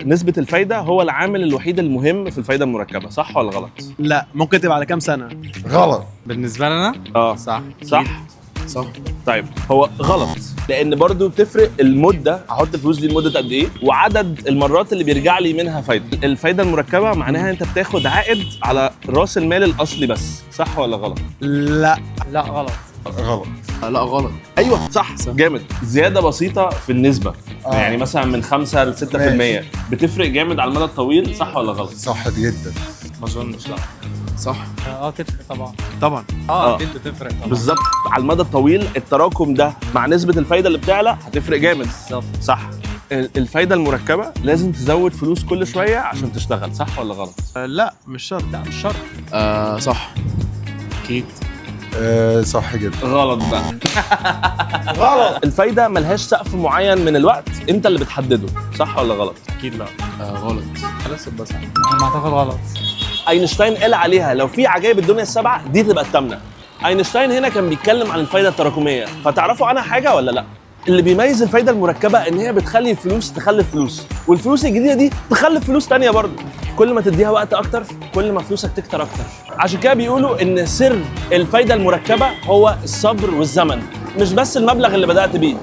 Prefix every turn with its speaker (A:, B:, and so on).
A: نسبة الفايدة هو العامل الوحيد المهم في الفايدة المركبة، صح ولا غلط؟
B: لا، ممكن تبقى على كام سنة؟
C: غلط.
D: بالنسبه لنا
A: صح.
D: صح.
A: طيب هو غلط، لان برضو بتفرق المده، هحط الفلوس دي لمده قد ايه وعدد المرات اللي بيرجع لي منها فايده. الفايده المركبه معناها انت بتاخد عائد على راس المال الاصلي بس، صح ولا غلط؟
B: لا.
D: لا غلط.
C: غلط.
D: لا غلط.
A: ايوه صح. جامد. زياده بسيطه في النسبه، يعني مثلا من 5 ل 6%
C: ماشي.
A: بتفرق جامد على المدى الطويل، صح ولا غلط؟
C: صح جدا.
D: ما اظنش. لا
B: صح.
D: تفرق طبعا.
B: طبعا.
D: اكيد بتفرق طبعا.
A: بالظبط، على المدى الطويل التراكم ده مع نسبه الفايده اللي بتعلى هتفرق جامد.
D: بالظبط.
A: صح. الفايده المركبه لازم تزود فلوس كل شويه عشان تشتغل، صح ولا غلط؟
B: لا مش شرط.
D: لا مش شرط.
B: صح.
D: اكيد.
C: صح جدا.
A: غلط بقى. غلط. الفايده ملهاش سقف معين من الوقت انت اللي بتحدده، صح ولا غلط؟
D: اكيد لا.
B: غلط.
D: خلاص بس انا اعتقد غلط.
A: اينشتاين قال عليها لو في عجائب الدنيا السبعه دي تبقى الثامنه. اينشتاين هنا كان بيتكلم عن الفايده التراكميه، فتعرفوا عنها حاجه ولا لا؟ اللي بيميز الفايده المركبه ان هي بتخلي الفلوس تخلف فلوس، والفلوس الجديده دي تخلف فلوس تانية برضه. كل ما تديها وقت اكتر كل ما فلوسك تكتر اكتر. عشان كده بيقولوا ان سر الفايده المركبه هو الصبر والزمن، مش بس المبلغ اللي بدات بيه.